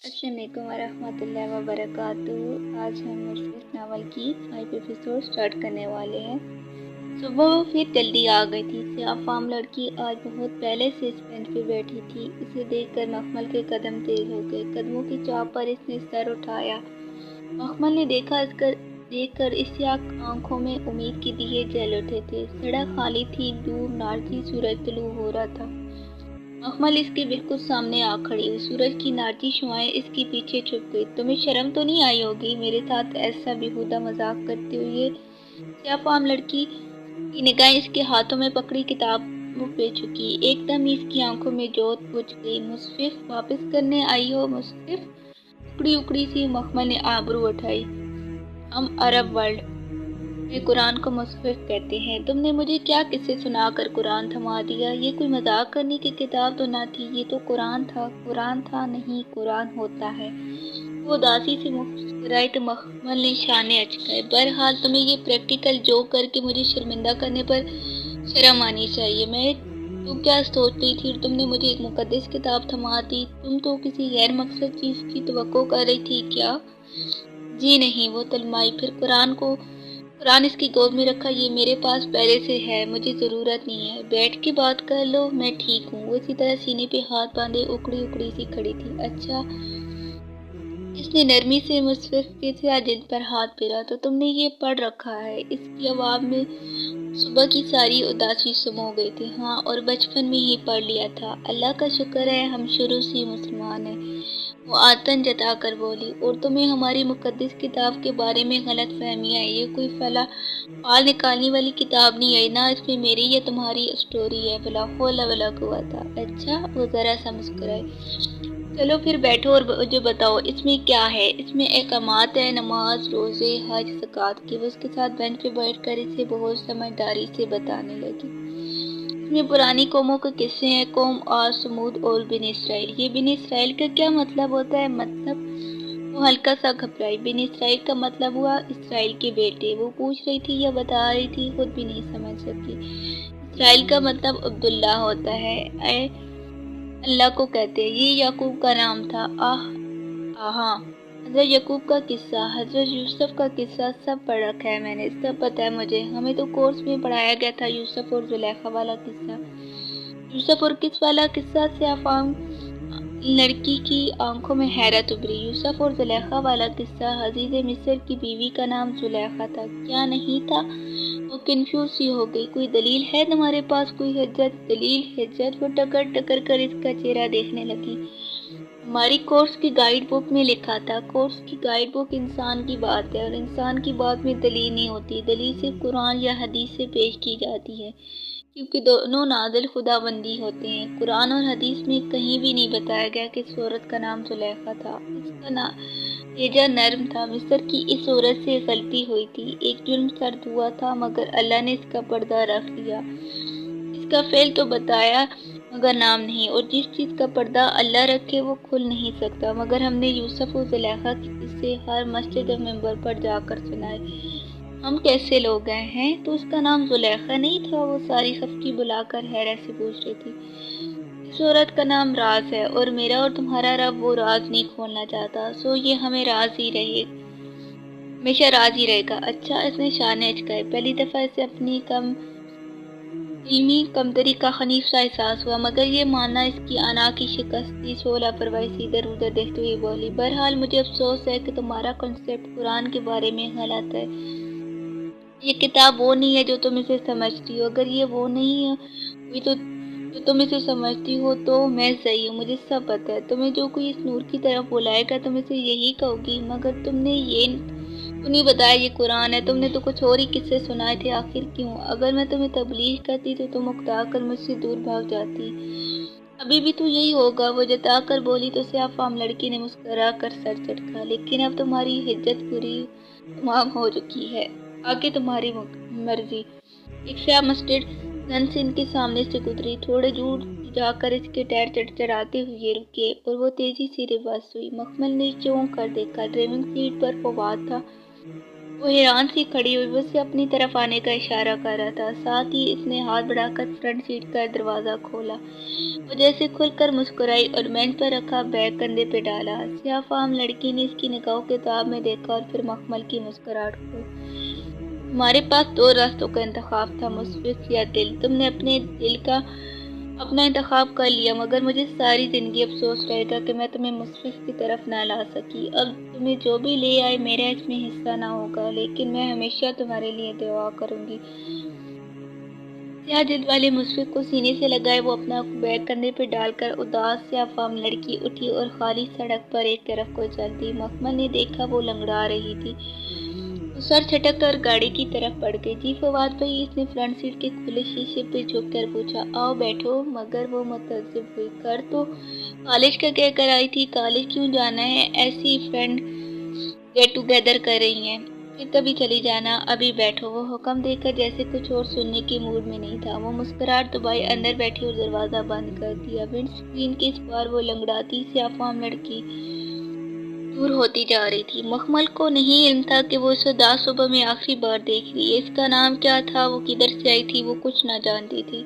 السلام علیکم ورحمۃ اللہ وبرکاتہ۔ آج ہم مشفق ناول کی 5 ایپیسوڈ سٹارٹ کرنے والے ہیں۔ صبح وہ پھر جلدی آ گئی تھی۔ سیاہ فام لڑکی آج بہت پہلے سے اس بینچ پہ بیٹھی تھی۔ اسے دیکھ کر مخمل کے قدم تیز ہو گئے۔ قدموں کی چاپ پر اس نے سر اٹھایا۔ مخمل نے دیکھ کر اس کی آنکھوں میں امید کے دیے جل اٹھے تھے۔ سڑک خالی تھی، دور نارچی سورج طلوع ہو رہا تھا۔ مخمل اس کے بالکل سامنے آ کھڑی ہوئی۔ سورج کی نارچی شعاعیں اس کے پیچھے چھپ گئی۔ تمہیں شرم تو نہیں آئی ہوگی میرے ساتھ ایسا بیہودہ مذاق کرتے ہوئے؟ سیاہ فام لڑکی کی نگاہیں اس کے ہاتھوں میں پکڑی کتابوں پہ جھکی۔ ایک دم اس کی آنکھوں میں جوت بجھ گئی۔ مصحف واپس کرنے آئی ہو؟ مصحف؟ اکڑی اکڑی سی مخمل نے آبرو اٹھائی۔ ہم عرب ورلڈ میں قرآن کو مصحف کہتے ہیں۔ تم نے مجھے کیا قصے سنا کر قرآن تھما دیا؟ یہ کوئی مذاق کرنے کی کتاب تو نہ تھی، یہ تو قرآن تھا۔ قرآن تھا نہیں، قرآن ہوتا ہے۔ وہ اداسی سے مسکرائی تو مخمل نے شانے اچکائے۔ بہرحال تمہیں یہ پریکٹیکل جوک کر کے مجھے شرمندہ کرنے پر شرم آنی چاہیے۔ میں تو کیا سوچ رہی تھی اور تم نے مجھے ایک مقدس کتاب تھما دی؟ تم تو کسی غیر مقصد چیز کی توقع کر رہی تھی کیا؟ جی نہیں، وہ تلمائی۔ پھر قرآن اس کی گود میں رکھا۔ یہ میرے پاس پہلے سے ہے، مجھے ضرورت نہیں ہے۔ بیٹھ کے بات کر لو، میں ٹھیک ہوں۔ وہ اسی طرح سینے پہ ہاتھ باندھے اکڑی اکڑی سی کھڑی تھی۔ اچھا، اس نے نرمی سے مصحف کے سیاہ جلد پر ہاتھ پھیرا، تو تم نے یہ پڑھ رکھا ہے؟ اس کی آواز میں صبح کی ساری اداسی سمو گئی تھی۔ ہاں، اور بچپن میں ہی پڑھ لیا تھا۔ اللہ کا شکر ہے ہم شروع سے مسلمان ہیں، وہ آتن جتا کر بولی۔ اور تمہیں ہماری مقدس کتاب کے بارے میں غلط فہمیاں ہیں۔ یہ کوئی فال نکالنے والی کتاب نہیں ہے، نہ اس میں میری یا تمہاری اسٹوری ہے۔ بلا حول ولا قوت۔ اچھا، وہ ذرا سا مسکرائی۔ چلو پھر بیٹھو اور مجھے بتاؤ اس میں کیا ہے؟ اس میں احکامات ہیں، نماز، روزے، حج، زکوٰۃ کے۔ وہ اس کے ساتھ بینچ پہ بیٹھ کر اسے بہت سمجھداری سے بتانے لگی۔ اس میں پرانی قوموں کے قصے ہیں، قوم عاد، سمود اور بنی اسرائیل۔ یہ بنی اسرائیل کا کیا مطلب ہوتا ہے؟ مطلب؟ وہ ہلکا سا گھبرائی۔ بنی اسرائیل کا مطلب ہوا اسرائیل کے بیٹے۔ وہ پوچھ رہی تھی یا بتا رہی تھی خود بھی نہیں سمجھ سکی۔ اسرائیل کا مطلب عبداللہ ہوتا ہے، اے اللہ کو کہتے ہیں۔ یہ یعقوب کا نام تھا۔ ہاں، حضرت یعقوب کا قصہ، حضرت یوسف کا قصہ سب پڑھ رکھا ہے میں نے، سب پتہ ہے مجھے۔ ہمیں تو کورس میں پڑھایا گیا تھا یوسف اور زلیخا والا قصہ۔ یوسف اور کس والا قصہ؟ سیاہ فام لڑکی کی آنکھوں میں حیرت ابھری۔ یوسف اور زلیخا والا قصہ۔ عزیز مصر کی بیوی کا نام زلیخا تھا، کیا نہیں تھا؟ وہ کنفیوز سی ہو گئی۔ کوئی دلیل ہے تمہارے پاس؟ کوئی حجت؟ دلیل؟ حجت؟ وہ ٹکر ٹکر کر اس کا چہرہ دیکھنے لگی۔ ہماری کورس کی گائیڈ بک میں لکھا تھا۔ کورس کی گائیڈ بک انسان کی بات ہے، اور انسان کی بات میں دلیل نہیں ہوتی۔ دلیل صرف قرآن یا حدیث سے پیش کی جاتی ہے، کیونکہ دونوں نازل خداوندی ہوتے ہیں۔ قرآن اور حدیث میں کہیں بھی نہیں بتایا گیا کہ اس عورت کا نام زلیخا تھا۔ اس کا لہجہ نرم تھا۔ مصر کی اس عورت سے غلطی ہوئی تھی، ایک جرم سرد ہوا تھا، مگر اللہ نے اس کا پردہ رکھ لیا۔ اس کا فعل تو بتایا مگر نام نہیں، اور جس چیز کا پردہ اللہ رکھے وہ کھل نہیں سکتا۔ مگر ہم نے یوسف و زلیخا کے قصے ہر مسجد اور منبر پر جا کر سنائے۔ ہم کیسے لوگ ہیں؟ تو اس کا نام زلیخا نہیں تھا؟ وہ ساری خفگی بلا کر حیرت سے پوچھ رہی تھی۔ اس عورت کا نام راز ہے، اور میرا اور تمہارا رب وہ راز نہیں کھولنا چاہتا، سو یہ ہمیں راز ہی رہے، ہمیشہ راز ہی رہے گا۔ اچھا، اس نے شانے اچکائے۔ پہلی دفعہ اسے اپنی علمی کمتری کا خنیف سا احساس ہوا، مگر یہ ماننا اس کی انا کی شکست تھی۔ سو لاپرواہی سے ادھر ادھر دیکھتے ہوئے بولی، بہرحال مجھے افسوس ہے کہ تمہارا کنسیپٹ قرآن کے بارے میں غلط ہے۔ یہ کتاب وہ نہیں ہے جو تم اسے سمجھتی ہو۔ اگر یہ وہ نہیں ہوئی تو جو تم اسے سمجھتی ہو تو میں صحیح ہوں، مجھے سب پتہ ہے۔ تمہیں جو کوئی اس نور کی طرف بلائے گا تم اسے یہی کہو گی، مگر تم نے یہ تو نہیں بتایا یہ قرآن ہے، تم نے تو کچھ اور ہی قصے سنائے تھے۔ آخر کیوں؟ اگر میں تمہیں تبلیغ کرتی تو تم اکتا کر مجھ سے دور بھاگ جاتی۔ ابھی بھی تو یہی ہوگا، وہ جتا کر بولی تو سیاہ فام لڑکی نے مسکرا کر سر چٹکا۔ لیکن اب تمہاری حجت پوری تمام ہو چکی ہے، آگے تمہاری مرضی۔ ایک سیاہ مسٹرڈ گن سے ان کے سامنے سے گزری، تھوڑے دور جا کر اس کے ٹائر چڑچڑاتے ہوئے رکے، اور وہ تیزی سے ریورس ہوئی۔ مخمل نے چونک کر دیکھا، ڈرائیونگ سیٹ پر فواد تھا۔ वो हैरान सी खड़ी हुई, वो उसे अपनी तरफ आने का इशारा कर रहा था। साथ ही इसने हाथ बढ़ाकर फ्रंट सीट का दरवाज़ा खोला। वो जैसे खुलकर मुस्कुराई और बेंच पर रखा बैग कंधे पे डाला। स्याह-फाहम लड़की ने इसकी निगाहों के ताब में देखा और फिर मखमल की मुस्कुराहट को। तुम्हारे पास दो रास्तों का इंतखाब था, मुशफ़िक़ या दिल। तुमने अपने दिल का अपना इंतखाब कर लिया, मगर मुझे सारी ज़िंदगी अफ़सोस रहेगा कि मैं तुम्हें मुशफ़िक़ की तरफ ना ला सकी। अब तुम्हें जो भी ले आए मेरा इसमें हिस्सा ना होगा, लेकिन मैं हमेशा तुम्हारे लिए दुआ करूँगी। स्याह दिल वाले मुशफ़िक़ को सीने से लगाए वो अपना बैग कंधे पे डालकर उदास स्याह-फ़ाहम लड़की उठी और खाली सड़क पर एक तरफ को चल दी। मखमल ने देखा वो लंगड़ा रही थी। वो सर झटककर गाड़ी की तरफ बढ़ गई। जी फवाद भाई, इसने फ्रंट सीट के खुले शीशे पे झुककर पूछा। आओ बैठो। मगर वो मुतअज्जिब हुई। कर तो कॉलेज का कह कर आई थी, कॉलेज क्यों जाना है? ऐसी ही फ्रेंड गेट टुगेदर कर रही हैं, फिर कभी चली जाना। अभी बैठो। वो हुक्म देकर जैसे कुछ और सुनने के मूड में नहीं था। वो मुस्कुराहट दबाई अंदर बैठी और दरवाज़ा बंद कर दिया। विंड स्क्रीन के इस पार वो लंगड़ाती स्याह-फ़ाहम लड़की दूर होती जा रही थी। मखमल को नहीं इल्म था कि वो इसे उदास सुबह में आखिरी बार देख रही है। इसका नाम क्या था, वो किधर से आई थी, वो कुछ ना जानती थी।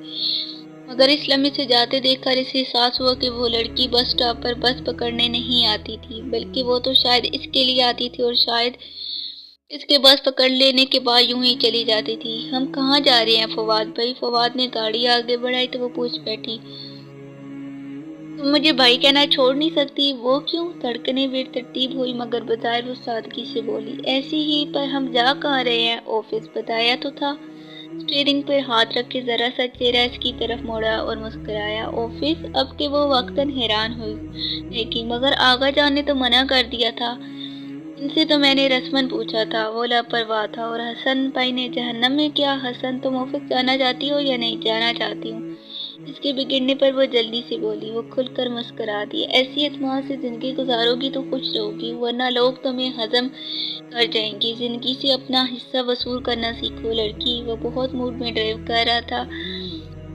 मगर इस लम्हे से जाते देखकर इसे एहसास हुआ कि वो लड़की बस स्टॉप पर बस पकड़ने नहीं आती थी, बल्कि वो तो शायद इसके लिए आती थी और शायद इसके बस पकड़ लेने के बाद यूं ही चली जाती थी। हम कहाँ जा रहे हैं फवाद भाई? फवाद ने गाड़ी आगे बढ़ाई तो वो पूछ बैठी। तुम मुझे भाई कहना छोड़ नहीं सकती? वो क्यों? धड़कनें बेतरतीब हुई, मगर बज़ाहिर वो सादगी से बोली। ऐसे ही। पर हम जा कहाँ रहे हैं? ऑफिस, बताया तो था। स्टीयरिंग पर हाथ रख के जरा सा चेहरा इसकी तरफ मोड़ा और मुस्कुराया। ऑफिस? अब के वो वक्तन हैरान हुई, लेकिन मगर आगा जान ने तो मना कर दिया था। इनसे तो मैंने रस्मन पूछा था। वो लापरवाह था। और हसन भाई ने? जहन्नम में क्या? हसन, तुम ऑफिस जाना चाहती हो या नहीं? जाना चाहती हूँ। इसके बिगड़ने पर वो जल्दी से बोली। वो खुलकर मुस्कुरा दी। ऐसी एतमाद से जिंदगी गुजारोगी तो खुश रहोगी, वरना लोग तुम्हें हजम कर जाएंगे। जिंदगी से अपना हिस्सा वसूल करना सीखो लड़की। वो बहुत मूड में ड्राइव कर रहा था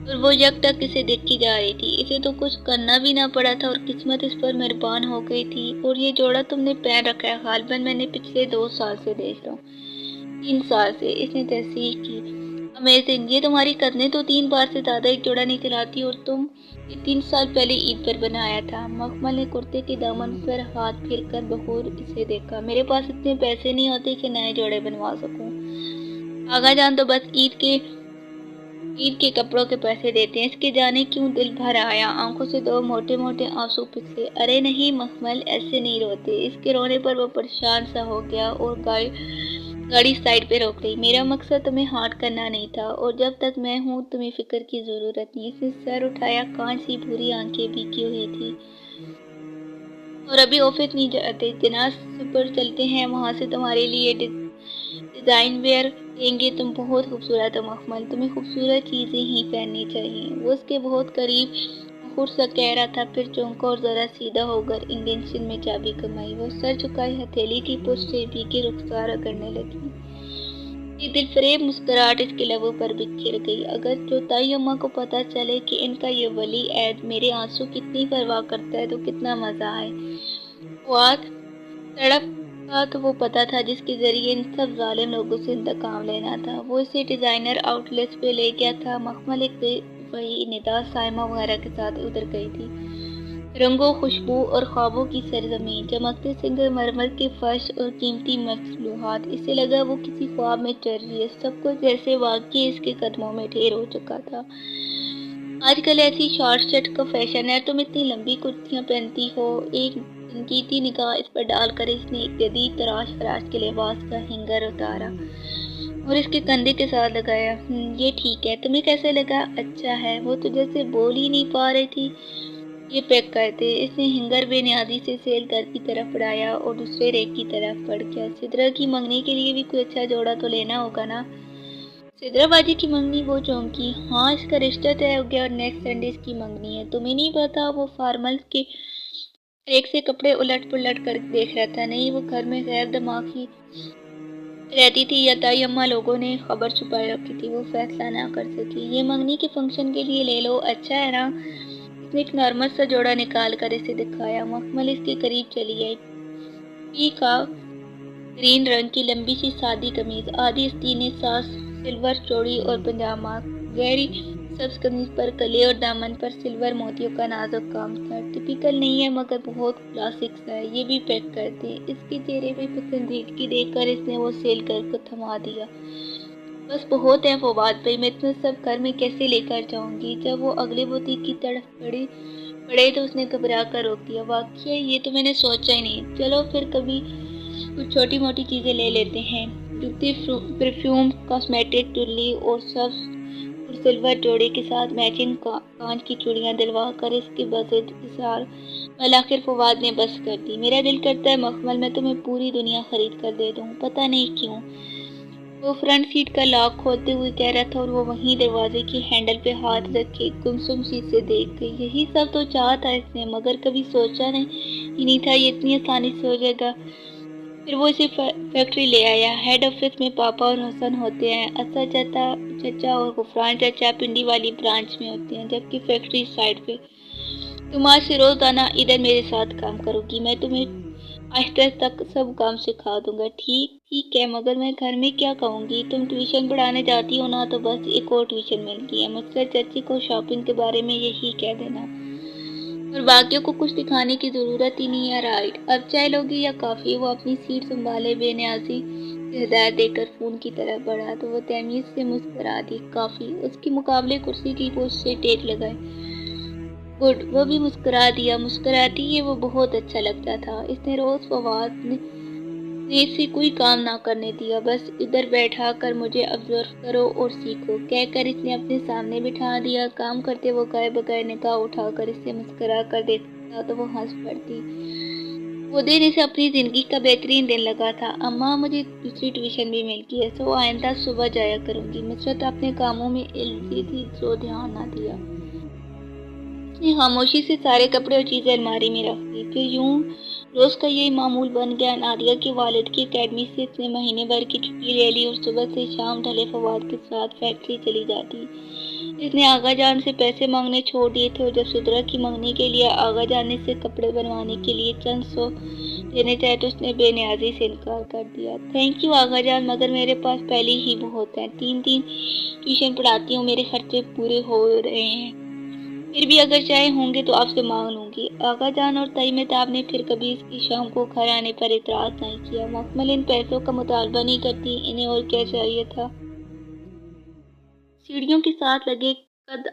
और वो यकटक इसे देखी जा रही थी। इसे तो कुछ करना भी ना पड़ा था और किस्मत इस पर मेहरबान हो गई थी। और ये जोड़ा तुमने पहन रखा है, गालिबन मैंने पिछले 2 साल से देख रहा हूँ। 3 साल से, इसने तहसीह की। अमेजिंग। ये तुम्हारी कज़नें तो 3 बार से ज़्यादा एक जोड़ा नहीं चलाती और तुम ये 3 साल पहले ईद पर बनाया था। मखमल ने कुर्ते के दामन पर हाथ फेरकर बखूर इसे देखा। मेरे पास इतने पैसे नहीं होते कि नए जोड़े बनवा सकूं। आगा जान तो बस ईद के कपड़ों के पैसे देते हैं। इसके जाने क्यों दिल भर आया। आंखों से 2 मोटे मोटे आंसू पिघले। अरे नहीं मखमल, ऐसे नहीं रोते। इसके रोने पर वो परेशान सा हो गया और गाड़ी साइड पे रोक ली। मेरा मकसद तुम्हें हर्ट करना नहीं था और जब तक मैं हूँ तुम्हें फिक्र की जरूरत नहीं। इसने सर उठाया। कांच सी भूरी आंखें भीगी हुई थी। और अभी ऑफिस नहीं जाते? जनाज पर चलते हैं, वहाँ से तुम्हारे लिए डिजाइन वेयर लेंगे। तुम बहुत खूबसूरत हो मखमल, तुम्हें खूबसूरत चीजें ही पहननी चाहिए। वो उसके बहुत करीब खुद सा कह रहा था, फिर चौंका और जरा सीधा होकर इंगेशन में चाबी कमाई। वो सर झुकाई हथेली की पुष्ट से भीगे रुखसार करने लगी। ये दिलफरेब मुस्कुराहट इसके लबों पर बिखर गई। अगर चौथाई अम्मा को पता चले कि इनका ये वली ऐद मेरे आंसू कितनी परवाह करता है तो कितना मजा आए। फुआद तड़प का तो वो पता था जिसके जरिए इन सब जालिम लोगों से इंतकाम लेना था। वो इसे डिजाइनर आउटलेट्स पे ले गया था। मखमल एक वही निदा साइमा वगैरह के साथ उतर गई थी। रंगों, खुशबू और ख्वाबों की सरजमीन, चमकते संगमरमर के फर्श और कीमती मखलूहात। इसे लगा वो किसी ख्वाब में चल रही है। सब कुछ जैसे वाकई इसके कदमों में ढेर हो चुका था। आजकल ऐसी शॉर्ट शर्ट का फैशन है, तुम इतनी लंबी कुर्तियां पहनती हो। एक संकीर्ती निगाह इस पर डालकर इसने एक जदीद तराश फराश के लिबास का हिंगर उतारा और इसके कंधे के साथ लगाया। ये ठीक है, तुम्हें कैसे लगा? अच्छा है। वो तो जैसे बोल ही नहीं पा रही थी। ये पैक करते। इसने हिंगर बेनियादी से सेल घर की तरफ बढ़ाया और दूसरे रेक की तरफ बढ़ गया। सिद्रा की मंगनी के लिए भी कोई अच्छा जोड़ा तो लेना होगा ना। सिद्रा बाजी की मंगनी? वो चौंकी। हाँ, इसका रिश्ता तय हो गया और नेक्स्ट संडे इसकी मंगनी है। तुम्हें नहीं पता? वो फॉर्मल के रेक से कपड़े उलट पुलट कर देख रहा था। नहीं, वो घर में गैर दिमागी रहती थी या ताई अम्मा लोगों ने खबर छुपाए रखी थी, वो फैसला ना कर सकी। ये मंगनी के फंक्शन के लिए ले लो, अच्छा है ना। इसने एक नॉर्मल सा जोड़ा निकाल कर इसे दिखाया। मखमल इसके करीब चली आई। ठीक है, ग्रीन रंग की लंबी सी सादी कमीज, आधी आस्तीन साफ सिल्वर चोड़ी और पजामा। गहरी सब्ज कमीज पर कले और दामन पर सिल्वर मोतियों का नाजुक काम था। टिपिकल नहीं है मगर बहुत क्लासिक सा है। ये भी पैक कर दे। इसके चेहरे पे पसंदीदगी देखकर इसने वो सेल कर को थमा दिया। बस बहुत है फवाद भाई, मैं तुम्हें सब घर में कैसे लेकर जाऊंगी। जब वो अगले बुती की तरफ पड़े तो उसने घबरा कर रोक दिया। वाकई ये तो मैंने सोचा ही नहीं। चलो फिर कभी कुछ छोटी मोटी चीजें ले लेते हैं। जूती, परफ्यूम, कॉस्मेटिक, टुल्ली और सब और सिल्वर जोड़े के साथ मैचिंग कांच की चूड़ियां दिलवा कर इसके बजट इज़हार मल आखिर फवाद ने बस कर दी। मेरा दिल करता है मखमल मैं तुम्हें पूरी दुनिया खरीद कर दे दूं, पता नहीं क्यों। वो फ्रंट सीट का लॉक खोलते हुए कह रहा था और वो वहीं दरवाजे की हैंडल पे हाथ रखे गुमसुम सी से देख गई। यही सब तो चाहा था इसने, मगर कभी सोचा नहीं था ये इतनी आसानी से हो जाएगा। फिर वो इसे फैक्ट्री ले आया। हेड ऑफिस में पापा और हसन होते हैं, असा चचा और गुफरान चचा पिंडी वाली ब्रांच में होते हैं, जबकि फैक्ट्री साइड पे। तुम आज से रोजाना इधर मेरे साथ काम करोगी, मैं तुम्हें आहिस्ता तक सब काम सिखा दूंगा। ठीक है, मगर मैं घर में क्या कहूँगी। तुम ट्यूशन पढ़ाने जाती हो ना, तो बस एक और ट्यूशन मिलती है। मुझसे चाची को शॉपिंग के बारे में यही कह देना और बाकियों को कुछ दिखाने की जरूरत ही नहीं है। राइट, अब चाय लोगी या कॉफी। वो अपनी सीट संभाले बेनियाजी से हिदायत देकर फोन की तरफ बढ़ा तो वो तमीज से मुस्कुरा दी। कॉफी उसके मुकाबले कुर्सी की पोस्ट से टेक लगाए। गुड, वो भी मुस्कुरा दिया। मुस्कुराती है वो बहुत अच्छा लगता था। इसने रोज फवाद ने से कोई काम ना करने दिया। बस इधर बैठा कर मुझे ऑब्जर्व करो और सीखो कहकर इसने अपने सामने बिठा दिया। काम करते वो गाय बगाए निगाह उठाकर इससे मुस्कुरा कर देखता तो वो हंस पड़ती। वो दिन इसे अपनी जिंदगी का बेहतरीन दिन लगा था। अम्मा मुझे दूसरी ट्यूशन भी मिल गई है, तो आइंदा सुबह जाया करूंगी। नुसरत अपने कामों में उलझी थी तो ध्यान ना दिया। उसने खामोशी से सारे कपड़े और चीजें अलमारी में रख दी। फिर यूं रोज का यही मामूल बन गया। नादिया के वालिद की एकेडमी से इसने महीने भर की छुट्टी ले ली और सुबह से शाम ढले फवाद के साथ फैक्ट्री चली जाती। इसने आगा जान से पैसे मांगने छोड़ दिए थे और जब सुधरा की मंगने के लिए आगा जाने से कपड़े बनवाने के लिए चंद सौ देने चाहे तो उसने बेनियाजी से इनकार कर दिया। थैंक यू आगा जान, मगर मेरे पास पहले ही बहुत है। 3 ट्यूशन पढ़ाती हूँ, मेरे खर्चे पूरे हो रहे हैं। फिर भी अगर चाहे होंगे तो आपसे मांग लूंगी। आगा जान और तई मेहताब ने फिर कभी इसकी शाम को घर आने पर इतराज नहीं किया। मखमल इन पैसों का मुतालबा नहीं करती, इन्हें और क्या चाहिए था। सीढ़ियों के साथ लगे कद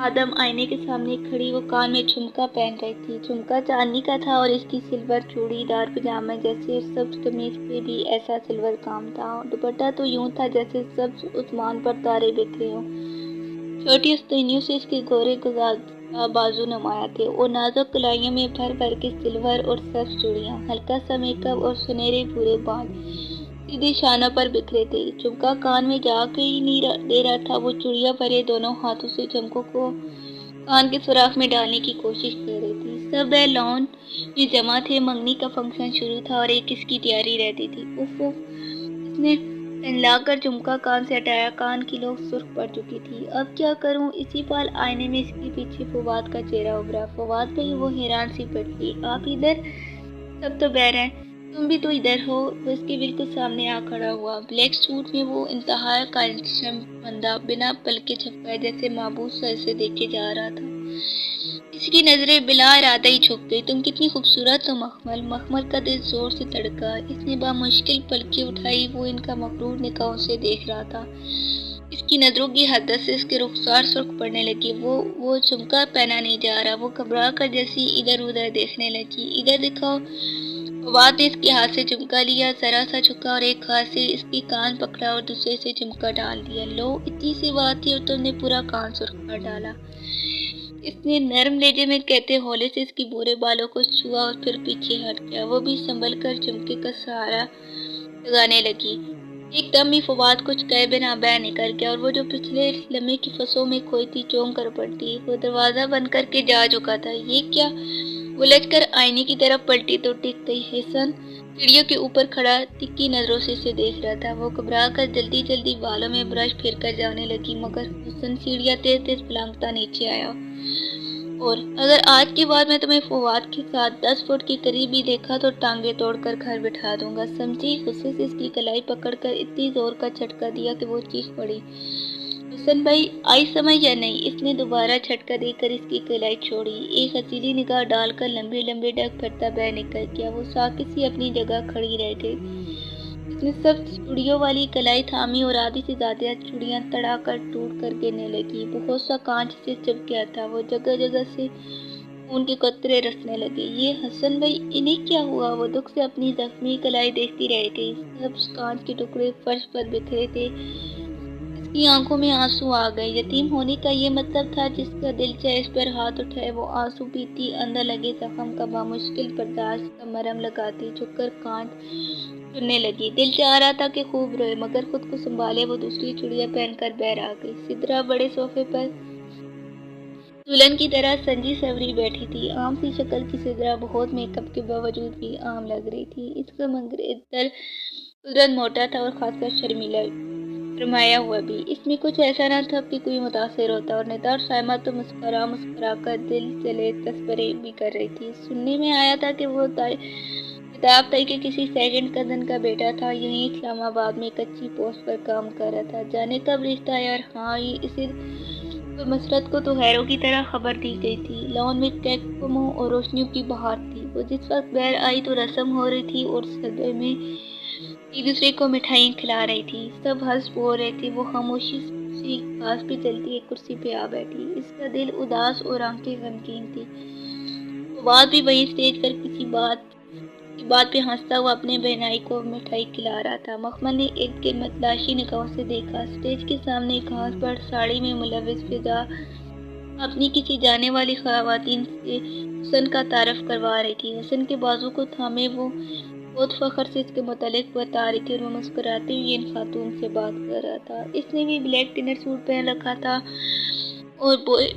आदम आईने के सामने खड़ी वो कान में झुमका पहन रही थी। झुमका चांदी का था और इसकी सिल्वर चूड़ीदार पजामा जैसे सब्ज कमीज पे भी ऐसा सिल्वर काम था। दुपट्टा तो यूं था जैसे सब्ज उस्मान पर तारे बिखरे हों। छोटी आस्तीनों से इसके गोरे गुजारा बाजू नुमाया थे और नाजुक कलाइयों में भर भर के सिल्वर और सब्ज चूड़ियां। हल्का सा मेकअप और सुनहरे भूरे बाल सीधे शानों पर बिखरे थे। झुमका कान में जाके ही नहीं दे रहा था। वो चूड़ियां भरे दोनों हाथों से झुमकों को कान के सुराख में डालने की कोशिश कर रही थी। सब लॉन में जमा थे। मंगनी का फंक्शन शुरू था और एक इसकी तैयारी रहती थी। उफ इसने लाकर झुमका कान से हटाया। कान की लोग सुर्ख पड़ चुकी थी। अब क्या करूं। इसी पल आईने में इसके पीछे फवाद का चेहरा उभरा। फवाद भाई, वो हैरान सी पड़ती। आप इधर? सब तो बहर हैं, तुम भी तो इधर हो। वो इसके बिल्कुल सामने आ खड़ा हुआ। ब्लैक सूट में वो इंतहा का बंदा बिना पलके झपकाए जैसे माबूस सा इसे देखे जा रहा था। इसकी नजरें बिला इरादा ही झुक गई। तुम कितनी खूबसूरत हो मखमल। मखमल का दिल जोर से धड़का। इसने बामुश्किल पलकें उठाई। वो इनका मकरूर निगाहों से देख रहा था। इसकी नजरों की हदत से इसके रुखसार सुर्ख पड़ने लगी। वो झुमका पहना नहीं जा रहा। वो घबरा कर जैसी इधर उधर देखने लगी। इधर दिखाओ। फवाद ने इसके हाथ से झुमका लिया, जरा सा झुका और एक हाथ से इसकी कान पकड़ा और दूसरे से झुमका डाल दिया। लो, इतनी सी बात थी और तुमने पूरा कान सुर्ख कर डाला। इसने नरम लहजे में कहते हौले से इसके बुरे बालों को छुआ और फिर पीछे हट गया। वो भी संभल कर झुमके का सहारा लगाने लगी। एकदम ही फवाद कुछ कहे बिना बह निकल गया और वो जो पिछले लम्हे की फसों में खोई थी चौंक कर पड़ती। वो दरवाजा बंद करके जा चुका था। ये क्या। वो लचकर आईने की तरफ पलटी तो टिक गई। हसन सीढ़ियों के ऊपर खड़ा तिक्की नजरों से इसे देख रहा था। वो घबरा कर जल्दी जल्दी बालों में ब्रश फेर कर जाने लगी, मगर हुसन सीढ़ियां तेज तेज फलांगता नीचे आया। اور اگر آج کے بعد میں تمہیں فواد کے ساتھ 10 فٹ کے قریب بھی دیکھا تو ٹانگیں توڑ کر گھر بٹھا دوں گا، سمجھی؟ غصے سے اس کی کلائی پکڑ کر اتنی زور کا جھٹکا دیا کہ وہ چیخ پڑی۔ حسن بھائی آئی سمجھ یا نہیں؟ اس نے دوبارہ جھٹکا دے کر اس کی کلائی چھوڑی، ایک ہسیلی نگاہ ڈال کر لمبے لمبے ڈگ پھرتا باہر نکل گیا۔ وہ ساکت سی اپنی جگہ کھڑی رہ گئی۔ اس نے سب چوڑیوں والی کلائی تھامی اور آدھی سے زیادہ چوڑیاں تڑا کر ٹوٹ کر گرنے لگی۔ بہت سا کانچ سے چپ گیا تھا، وہ جگہ جگہ سے خون کے قطرے رسنے لگے۔ یہ حسن بھائی انہیں کیا ہوا؟ وہ دکھ سے اپنی زخمی کلائی دیکھتی رہ گئی۔ سب کانچ کے ٹکڑے فرش پر بکھرے تھے۔ اس کی آنکھوں میں آنسو آ گئے۔ یتیم ہونے کا یہ مطلب تھا؟ جس کا دل چاہے اس پر ہاتھ اٹھائے وہ آنسو پیتی، اندر لگے زخم کا بامشکل برداشت کا مرہم لگاتی، جھک کر کانچ چننے لگی۔ دل چاہ رہا تھا کہ خوب روئے، مگر خود کو سنبھالے وہ دوسری چوڑیاں پہن کر باہر آ گئی۔ سدرا بڑے صوفے پر دلہن کی طرح سنجی سنوری بیٹھی تھی۔ عام سی شکل کی سدرا بہت میک اپ کے باوجود بھی عام لگ رہی تھی۔ اس کا منگریدر قدرت موٹا تھا اور خاص کر شرمیلا، فرمایا ہوا بھی۔ اس میں کچھ ایسا نہ تھا کہ کوئی متاثر ہوتا، اور نثار صائمہ تو مسکرا مسکرا کر دل چلے تذکرے بھی کر رہی تھی۔ سننے میں آیا تھا کہ وہ کتاب تائی کے کسی سیکنڈ کزن کا بیٹا تھا، یہیں اسلام آباد میں ایک اچھی پوسٹ پر کام کر رہا تھا۔ جانے کب رشتہ آیا؟ اور ہاں، اسے تو مسرت کو تو ہیرو کی طرح خبر دی گئی تھی۔ لان میں کیکموں اور روشنیوں کی بہار تھی۔ وہ جس وقت باہر آئی تو رسم ہو رہی تھی اور صدر میں ایک دوسرے کو مٹھائیاں کھلا رہی تھی۔ سب ہنس بول رہے تھے۔ وہ خاموشی سی گھاس پہ چلتی ایک کرسی پہ آ بیٹھی۔ اس کا دل اداس اور آنکھیں غمگین تھی۔ فواد بھی وہیں اسٹیج پر کسی بات پہ ہنستا ہوا اپنے بہنائی کو مٹھائی کھلا رہا تھا۔ مخمل نے ارد گرد متلاشی نگاہوں سے دیکھا۔ اسٹیج کے سامنے گھاس پر ساڑی میں ملوث فضا اپنی کسی جانے والی خواتین سے حسن کا تعارف کروا رہی تھی۔ حسن کے بازو کو تھامے وہ بہت فخر سے اس کے متعلق بتا رہی تھی اور وہ مسکراتے ہوئے ان خاتون سے بات کر رہا تھا۔ اس نے بھی بلیک ڈنر سوٹ پہن رکھا تھا اور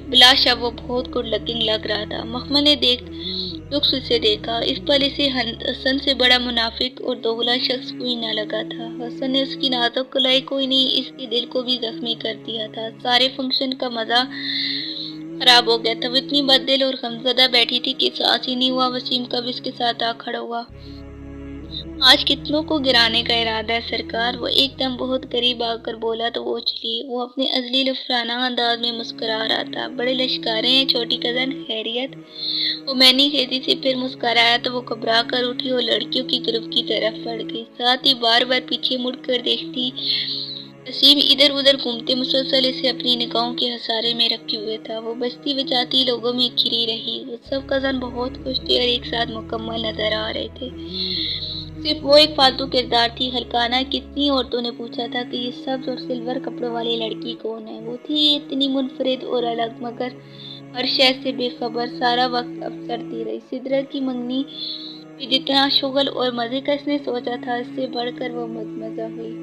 بلا شک وہ بہت گڈ لکنگ لگ رہا تھا۔ مخمل نے لطف سے دیکھا۔ اس پل اسے حسن سے بڑا منافق اور دوغلا شخص کوئی نہ لگا تھا۔ حسن نے اس کی نازک کلائی کوئی نہیں، اس کے دل کو بھی زخمی کر دیا تھا۔ سارے فنکشن کا مزہ خراب ہو گیا تھا۔ وہ اتنی بددل اور غمزدہ بیٹھی تھی کہ احساس ہی نہیں ہوا وسیم کب اس کے ساتھ آ کھڑا ہوا۔ آج کتنوں کو گرانے کا ارادہ ہے سرکار؟ وہ ایک دم بہت قریب آ کر بولا تو وہ اچھلی۔ وہ اپنے ازلی لفرانہ انداز میں مسکرا رہا تھا۔ بڑے لشکارے ہیں چھوٹی کزن، خیریت؟ وہ مینی تیزی سے پھر مسکرایا تو وہ گھبرا کر اٹھی اور لڑکیوں کی گروپ کی طرف بڑھ گئی، ساتھ ہی بار بار پیچھے مڑ کر دیکھتی۔ وسیم ادھر ادھر گھومتے مسلسل اسے اپنی نگاہوں کے حصارے میں رکھے ہوئے تھا۔ وہ بجتی بجاتی لوگوں میں گھری رہی۔ وہ سب کزن بہت خوش تھے اور ایک ساتھ مکمل نظر آ رہے تھے۔ صرف وہ ایک فالتو کردار تھی۔ ہلکانہ کتنی عورتوں نے پوچھا تھا کہ یہ سبز اور سلور کپڑوں والی لڑکی کون ہے؟ وہ تھی اتنی منفرد اور الگ، مگر ہر شے سے بے خبر، سارا وقت افسرتی رہی۔ سدرا کی منگنی پہ جتنا شغل اور مزے کا اس نے سوچا تھا، اس سے بڑھ کر وہ مزمزہ ہوئی۔